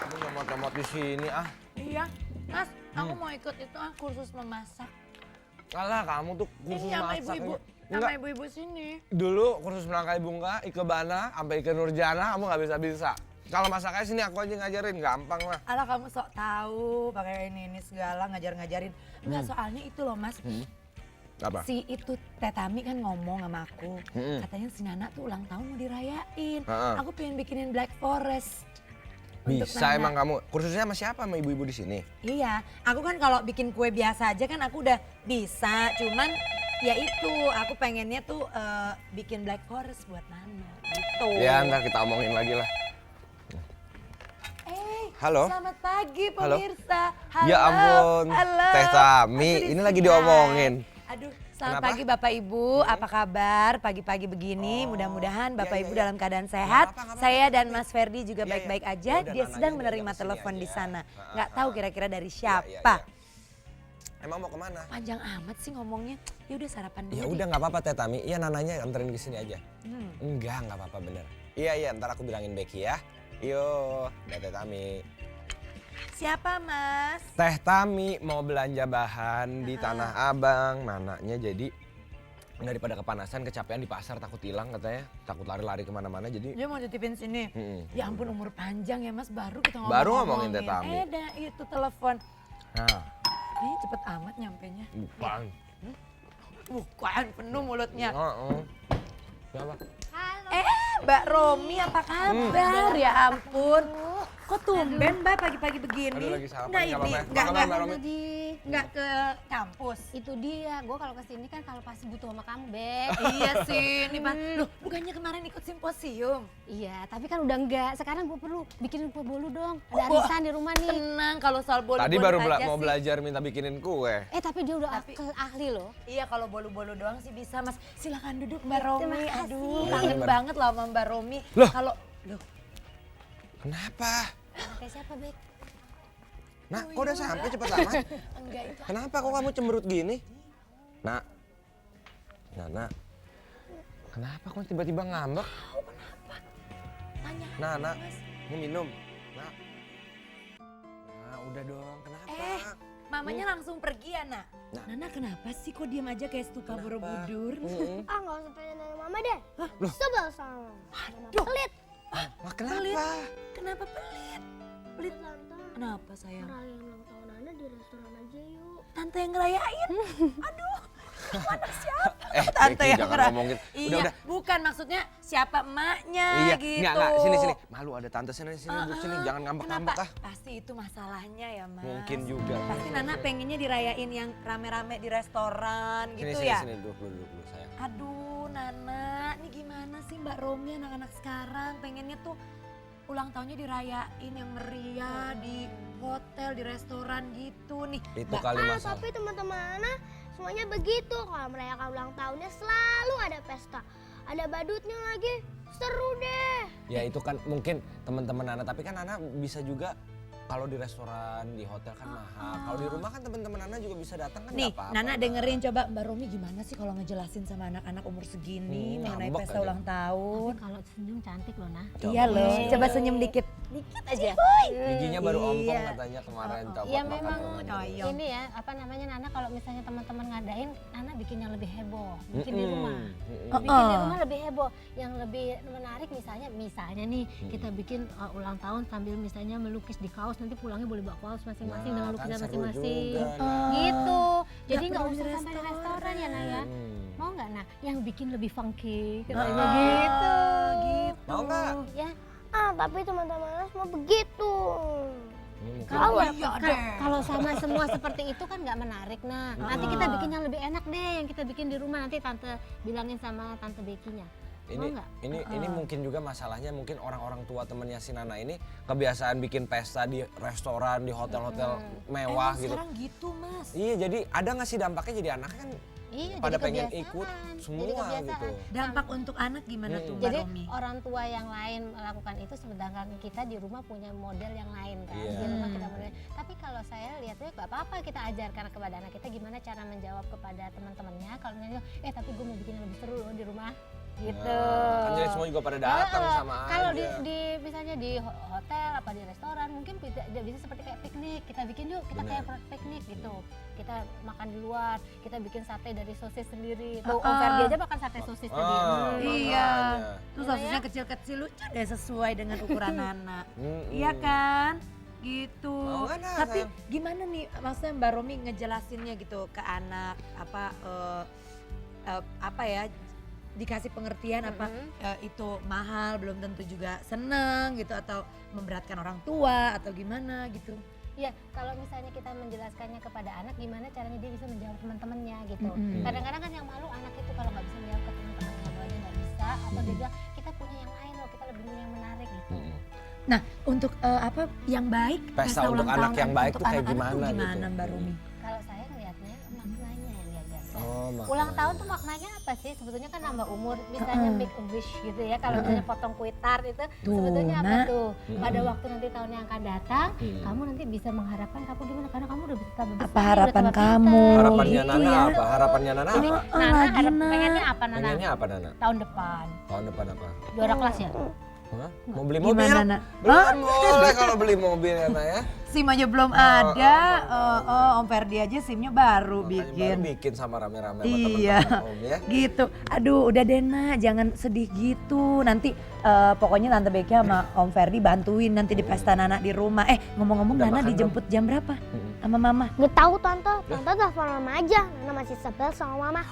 Lu nyomot-nyomot di sini ah. Iya, Mas, aku mau ikut itu kursus memasak. Alah kamu tuh kursus Iya, sama masak. ibu-ibu, Enggak. sama ibu-ibu sini. Dulu kursus melangkai bunga, Ikebana, sampai Ike Nurjana kamu nggak bisa-bisa. Kalau masaknya sini aku aja ngajarin, gampang lah. Alah kamu sok tahu pakai ini segala ngajarin. Enggak, soalnya itu loh Mas. Apa? Si itu Tetami kan ngomong sama aku, katanya si Nana tuh ulang tahun mau dirayain. Aku pengen bikinin Black Forest. Untuk Bisa Nana. emang kamu. Kursusnya sama siapa? Sama ibu-ibu di sini? Iya, aku kan kalau bikin kue biasa aja kan aku udah bisa. Cuman ya itu, aku pengennya tuh bikin Black Forest buat Nana gitu. Ya ntar kita omongin lagi lah. Halo? Selamat pagi Halo? pemirsa. Halo. Ya ampun, Halo. Teh Tami, Aku ini lagi sini. diomongin. Aduh, selamat Kenapa? pagi Bapak Ibu. Apa kabar pagi-pagi begini? Mudah-mudahan Bapak iya, Ibu iya. dalam keadaan sehat. apa-apa, Saya dan Mas Ferdi juga Iya, baik-baik iya. aja. Ya udah, Dia Nana sedang aja menerima diajak telepon kesini di aja. sana. Ha, Nggak ha, tahu ha. kira-kira dari Iya, siapa. Emang mau kemana? Panjang amat sih ngomongnya. Ya udah sarapan dulu. Ya deh. udah nggak apa-apa Teh Tami. Iya Nananya anterin ke sini aja. Enggak, nggak apa-apa bener. Iya, ntar aku bilangin Becky ya. Yo, udah Teh Tami. Siapa Mas? Teh Tami mau belanja bahan di Tanah Abang. Nananya jadi daripada kepanasan, kecapean di pasar, takut hilang katanya. Takut lari-lari kemana-mana jadi. Dia mau titipin sini. Ya ampun umur panjang ya Mas, baru kita ngomong. Baru ngomongin Teh Tami. Dah itu telepon. Nah, Ini cepet amat nyampenya. bukan. Bukan, penuh mulutnya. Siapa? Mbak Romi apa kabar? Ya ampun. Kok tumben Mbak pagi-pagi begini? Aduh, lagi sarapan, Nggak nggak ini, apa-apa. nggak, Nggak nggak, apa-apa, Mbak Romi. nggak ke kampus. Itu dia, gue kalau kesini kan kalau pasti butuh sama kamu, Beb. Iya sih, ini Pak. Loh, bukannya kemarin ikut simposium? Iya, tapi kan udah enggak. Sekarang gue perlu bikinin kue bolu dong. Ada Oh, arisan di rumah nih. Tenang kalau soal bolu-bolu Tadi baru aja mau sih. belajar minta bikinin kue. Tapi dia udah Tapi- ahli loh. Iya kalau bolu-bolu doang sih bisa Mas. Silakan duduk Mbak Terima Romi. kasih. Aduh, Iya, kangen Mbak. banget loh sama Mbak Romi. Loh. Kalau loh, Kenapa? Kayak siapa, Beb? Nah, kok udah sampai cepet amat? enggak itu. Kenapa kok kamu cemberut gini? Nak. Nana. Kenapa kok tiba-tiba ngambek? Tanya. Nak, Mas. mau minum? Nak. Nah, udah dong. Kenapa? Mamanya langsung pergi ya, Nak? Nana kenapa sih kok diam aja kayak stupa Borobudur? Ah nggak usah pengen dari mama deh. Sebel sama mama. Aduh. Pelit. Wah, kenapa? Pelit. Kenapa pelit? Pelit. Tante, Kenapa sayang? ngerayain ulang tahun Nana di restoran aja yuk. Tante yang ngerayain? Aduh, mana siapa? Becky, jangan ngomongin. Iya, Udah. bukan maksudnya siapa emaknya Iya, gitu. enggak, sini. Malu ada tante sini, duduk sini. Jangan ngambek-ngambek Kenapa? ah. Pasti itu masalahnya ya, Mas. Mungkin juga. Pasti Nana pengennya dirayain yang rame-rame di restoran gitu ya. Sini, duduk dulu sayang. Aduh, Nana, ini gimana sih Mbak Romi anak-anak sekarang pengennya tuh ulang tahunnya dirayain yang meriah di hotel, di restoran gitu nih. Itu Mbak, kali Ah masalah. tapi teman-teman Nana semuanya begitu. Kalau merayakan ulang tahunnya selalu ada pesta. Ada badutnya lagi. Seru deh. Ya itu kan mungkin teman-teman Nana, tapi kan Nana bisa juga kalau di restoran, di hotel kan mahal. Kalau di rumah kan teman-teman Nana juga bisa datang kan nih, nggak apa-apa. Nana Mbak. dengerin coba Mbak Romi gimana sih kalau ngejelasin sama anak-anak umur segini mengenai ngambek pesta aja. ulang tahun. Tapi kalau senyum cantik loh, Nah. Coba. Iya loh, coba senyum dikit. Dikit aja. Giginya baru ompong Iya. katanya kemarin copot Iya makan memang permen. Coyong. ini ya, apa namanya Nana kalau misalnya teman-teman ngadain, Nana bikin yang lebih heboh. Bikin di rumah. Bikin di rumah lebih heboh. Yang lebih menarik misalnya nih kita bikin ulang tahun sambil misalnya melukis di kaos, nanti pulangnya boleh bawa kaos masing-masing Nah, dengan kan lukisan seru masing-masing. juga, Gitu. Jadi Nggak nggak perlu usah di sampai di restoran ya Naya. Hmm. Mau nggak Nah? Yang bikin lebih funky Nah, katanya gitu, gitu. Mau nggak? Ya, Ah tapi teman-teman Nana semua begitu. Ini mungkin kalau iya deh. kalau sama semua seperti itu kan nggak menarik. Nah, nanti kita bikin yang lebih enak deh, yang kita bikin di rumah. Nanti tante bilangin sama tante Becky-nya. Mau nggak? ini mungkin juga masalahnya mungkin orang-orang tua temennya si Nana ini kebiasaan bikin pesta di restoran, di hotel-hotel mewah Emang gitu. sekarang gitu Mas. Iya, jadi ada nggak sih dampaknya jadi anaknya kan Iya, pada jadi pengen kebiasaan. ikut Jadi semua kebiasaan. gitu. Dampak untuk anak gimana tuh Mbak Jadi Romi? orang tua yang lain melakukan itu, sedangkan kita di rumah punya model yang lain kan. Iya. Di rumah kita model. Tapi kalau saya lihatnya nggak apa-apa kita ajarkan kepada anak kita gimana cara menjawab kepada teman-temannya. Kalau misalnya, tapi gue mau bikin yang lebih seru loh di rumah. gitu. Nah, kan jadi semua juga pada datang sama Kalau aja. di misalnya di hotel apa di restoran mungkin tidak bisa seperti kayak piknik. Kita bikin yuk, kita Bener. kayak piknik gitu. Kita makan di luar, kita bikin sate dari sosis sendiri. Tuh, Om Ferdi aja makan sate sosis tadi. Iya. makanya. Terus Gimana sosisnya ya? kecil-kecil lucu deh sesuai dengan ukuran anak. Mm-mm. Iya kan? Gitu. Mau nggak, Nak, Tapi sayang? gimana nih maksudnya Mbak Romi ngejelasinnya gitu ke anak apa ya dikasih pengertian apa itu mahal belum tentu juga seneng gitu atau memberatkan orang tua atau gimana gitu. Iya, kalau misalnya kita menjelaskannya kepada anak, gimana caranya dia bisa menjawab teman-temannya gitu. Mm-mm. Kadang-kadang kan yang malu anak itu kalau nggak bisa menjawab ke teman-temannya, ngobrolnya nggak bisa, atau dia bilang kita punya yang lain loh, kita lebih punya yang menarik gitu. Mm-mm. Nah untuk apa yang baik Pesta untuk anak yang baik tuh kayak untuk anak-anak gimana tuh gitu? gimana Mbak Romi? Kalau saya ngelihatnya maknanya yang diajarkan. Oh, Ulang makanya. tahun tuh maknanya apa sih? Sebetulnya kan nambah umur, misalnya make a wish gitu ya. Kalau misalnya potong kue tart itu Tuh, sebetulnya apa Nak. tuh? Pada waktu nanti tahun yang akan datang, kamu nanti bisa mengharapkan kamu gimana? Karena kamu udah tambah besar. Apa nih, harapan udah tambah kamu? pintar. Harapannya gitu Nana ya. apa? Harapannya Nana Ini apa? Nana lagi, harap Nak. pengennya apa Nana? Pengennya apa Nana? Tahun depan. Tahun depan apa? Juara kelas ya? Hah? Mau beli mobil? Gimana, Nak? Belum boleh kalau beli mobil ya Nak ya. SIM aja belum ada, Om Ferdi aja SIM-nya baru Makanya bikin. baru bikin sama rame-rame sama Iya, teman-teman Om ya. gitu. Aduh, udah deh Nak, jangan sedih gitu. Nanti pokoknya Tante Becky sama Om Ferdi bantuin nanti di pesta Nana di rumah. Ngomong-ngomong Udah Nana makan dijemput jam berapa sama Mama? Nggak tahu tante telepon mama aja. Nana masih sebel sama mama.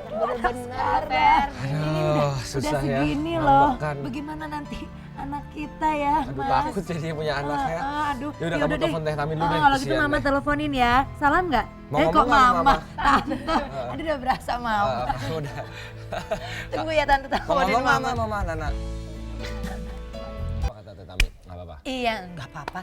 Bener-bener Fer. Aduh, susah Udah ya. segini loh. Ngambekan. Bagaimana nanti anak kita ya, Aduh Mas? takut jadi punya anak ya. Aduh, Yaudah, ya kamu deh. telepon Teh Tamin dulu deh, Kalau gitu kesian Mama deh. teleponin ya. Salam nggak? Mau Kok ngomong nggak sama Mama? Mama? Tante, aduh udah berasa Mama. Udah. Tunggu ya Tante Mau teleponin ngomong Mama. sama Mama Nana. Apa kata Teh Tamin? Nggak apa-apa. Iya, nggak apa-apa.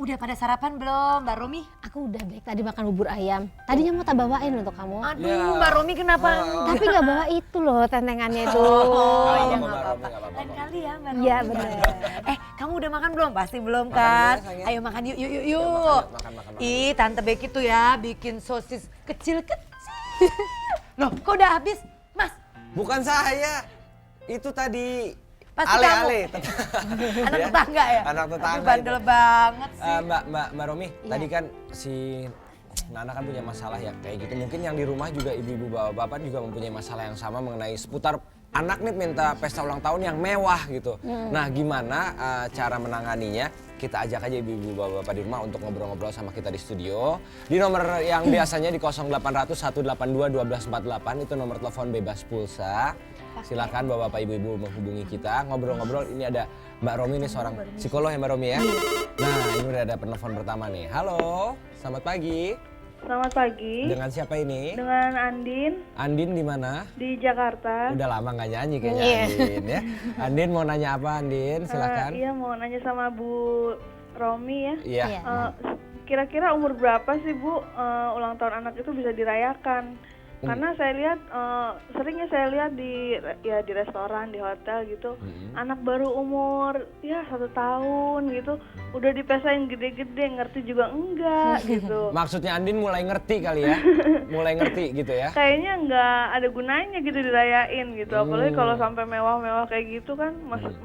Udah pada sarapan belum, Mbak Romi? Aku udah baik tadi makan bubur ayam. Tadinya mau tak bawain untuk kamu. Aduh, Ya. Mbak Romi kenapa? Tapi nggak bawa itu loh tentengannya itu. Nggak iya, apa-apa, nggak Mbak apa-apa. Romi, nggak apa-apa. Lain kali ya, Mbak Romi. Iya benar. Kamu udah makan belum? Pasti belum Makan kan? dulu ya, sayang ya. Ayo makan yuk, yuk, yuk, Makan, yuk. makan. Ih, Tante Becky tuh ya bikin sosis kecil-kecil. Loh, kok udah habis? Mas, Bukan saya. Itu tadi Pasti Ale. anak Ya, tetangga ya? Anak tetangga Aduh, bandel itu. banget sih. Mbak Romi, tadi kan si Nana kan punya masalah ya kayak gitu. Mungkin yang di rumah juga ibu-ibu bapak-bapak juga mempunyai masalah yang sama mengenai seputar anak nih minta pesta ulang tahun yang mewah gitu. Nah gimana cara menanganinya? Kita ajak aja ibu-ibu bapak-bapak di rumah untuk ngobrol-ngobrol sama kita di studio. Di nomor yang biasanya di 0800 182 1248 itu nomor telepon bebas pulsa. Silakan bapak-bapak ibu-ibu menghubungi kita, ngobrol-ngobrol. Ini ada Mbak Romi nih seorang psikolog ya Mbak Romi ya. Nah ini udah ada penelpon pertama nih. Halo, selamat pagi. Selamat pagi, Dengan siapa ini? dengan Andin Andin di mana? di Jakarta. Udah lama nggak nyanyi kayaknya Andin ya. Andin mau nanya apa Andin? Silakan. Iya mau nanya sama Bu Romi ya. Iya. Iya. Kira-kira umur berapa sih Bu ulang tahun anak itu bisa dirayakan? Karena saya lihat seringnya saya lihat di restoran, di hotel gitu, anak baru umur ya 1 tahun gitu, udah dipesain gede-gede, ngerti juga enggak gitu. Maksudnya Andin mulai ngerti kali ya? Mulai ngerti gitu ya? Kayaknya nggak ada gunanya gitu dirayain gitu, apalagi kalau sampai mewah-mewah kayak gitu kan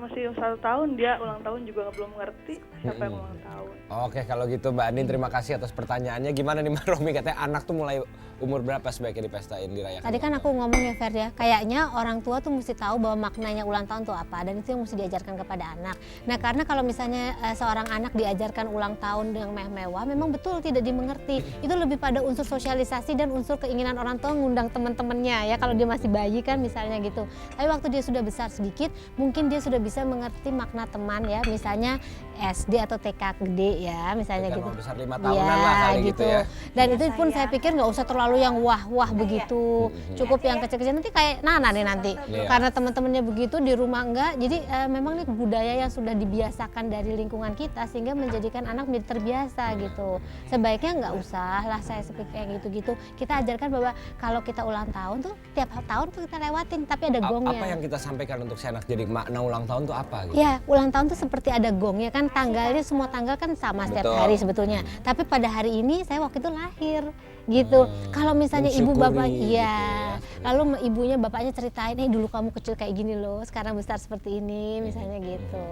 masih 1 tahun dia ulang tahun juga belum ngerti siapa yang ulang tahun. Oke kalau gitu Mbak Andin terima kasih atas pertanyaannya. Gimana nih Mbak Romi katanya anak tuh mulai umur berapa sebaiknya dipestain dirayakan? Tadi kan aku ngomong ya Fer ya, kayaknya orang tua tuh mesti tahu bahwa maknanya ulang tahun tuh apa dan itu yang mesti diajarkan kepada anak. Nah karena kalau misalnya seorang anak diajarkan ulang tahun yang mewah-mewah memang betul tidak dimengerti. Itu lebih pada unsur sosialisasi dan unsur keinginan orang tua ngundang teman-temannya ya kalau dia masih bayi kan misalnya gitu. Tapi waktu dia sudah besar sedikit mungkin dia sudah bisa mengerti makna teman ya, misalnya SD atau TK gede ya misalnya TK gitu. mau besar 5 tahunan lah kali gitu ya. Dan itu pun saya pikir nggak usah terlalu yang wah-wah begitu. Cukup yang kecil-kecil nanti kayak Nana nih nanti. Iya. Karena teman-temannya begitu di rumah enggak. Jadi memang nih budaya yang sudah dibiasakan dari lingkungan kita sehingga menjadikan anak menjadi terbiasa gitu. Sebaiknya nggak usah lah saya seperti kayak gitu-gitu. Kita ajarkan bahwa kalau kita ulang tahun tuh tiap tahun tuh kita lewatin tapi ada gongnya. Apa yang kita sampaikan untuk si anak jadi makna ulang tahun tuh apa gitu? Ya, ulang tahun tuh seperti ada gongnya kan kan tanggalnya semua tanggal kan sama setiap Betul. hari sebetulnya. Tapi pada hari ini saya waktu itu lahir gitu. Kalau misalnya ibu bapak mensyukuri iya, gitu ya. lalu ibunya bapaknya ceritain, dulu kamu kecil kayak gini loh, sekarang besar seperti ini misalnya gitu.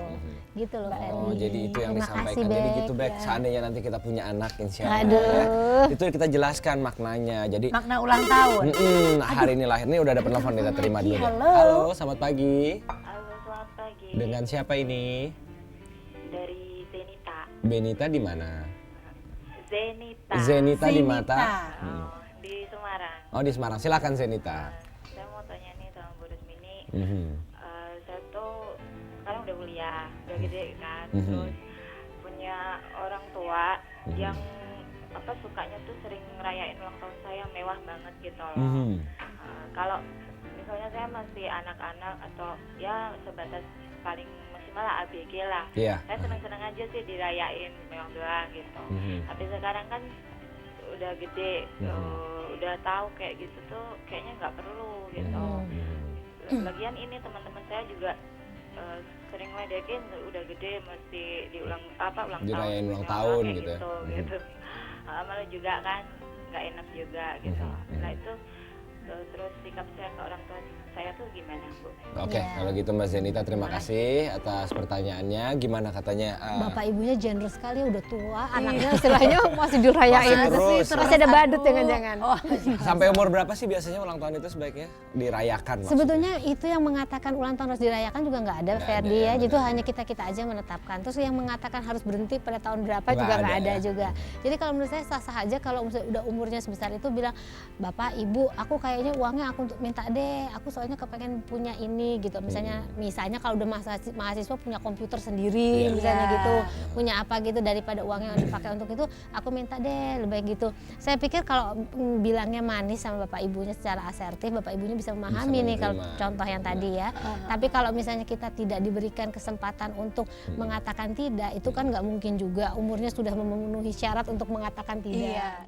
Gitu loh Oh, Ferdi. jadi itu yang Terima kasih, disampaikan. Jadi Bek. gitu, Bek. Ya. Seandainya nanti kita punya anak, insya Allah. Aduh. Ya. Itu kita jelaskan maknanya. Jadi, Makna ulang tahun. hari ini lahir nih udah ada telepon kita terima dulu. deh. Halo. Halo, selamat pagi. Halo, selamat pagi. Dengan siapa ini? Dari Zenita. Benita di mana? Zenita. Zenita di mata. Oh, di Semarang. Oh, di Semarang. Silakan Zenita. Saya mau tanya nih sama Bu Rusmini. Mhm. Saya tuh sekarang udah kuliah, udah gede kan. Mhm. Terus punya orang tua yang sukanya tuh sering ngerayain ulang tahun saya mewah banget gitu loh. Mhm. Kalau misalnya saya masih anak-anak atau ya sebatas paling maksimal lah ABG lah. Iya. Saya seneng-seneng aja sih dirayain mewah doang gitu. Mhm. Tapi sekarang kan udah gede, udah tahu kayak gitu tuh kayaknya nggak perlu gitu. Lagian ini teman-teman saya juga sering ledekin udah gede mesti ulang tahun, Dirayain ulang mewah tahun kayak gitu ya. gitu. Malah juga kan nggak enak juga gitu. Nah itu terus sikap saya ke orang tua saya tuh gimana, Bu? Oke, kalau gitu Mbak Zenita terima kasih atas pertanyaannya. Gimana katanya? Bapak ibunya generous sekali, udah tua, anaknya istilahnya masih dirayain. Masih terus. Masih ada badut jangan-jangan. Oh, Sampai umur berapa sih biasanya ulang tahun itu sebaiknya dirayakan? maksudnya? Sebetulnya itu yang mengatakan ulang tahun harus dirayakan juga nggak ada, Nggak Ferdi ada, ya. benar. Itu hanya kita aja menetapkan. Terus yang mengatakan harus berhenti pada tahun berapa Nggak juga nggak ada, ada ya. juga. Jadi kalau menurut saya sah-sah aja kalau misalnya udah umurnya sebesar itu bilang, Bapak, Ibu, aku kayaknya uangnya aku untuk minta deh. Aku soalnya kepengen punya ini gitu. Misalnya kalau udah mahasiswa punya komputer sendiri, Iya. misalnya Iya. gitu, punya apa gitu daripada uangnya dipakai untuk itu, aku minta deh lebih baik gitu. Saya pikir kalau bilangnya manis sama bapak ibunya secara asertif, bapak ibunya bisa memahami nih kalau menerima. contoh yang tadi ya. Tapi kalau misalnya kita tidak diberikan kesempatan untuk mengatakan tidak, itu kan nggak mungkin juga umurnya sudah memenuhi syarat untuk mengatakan tidak. iya.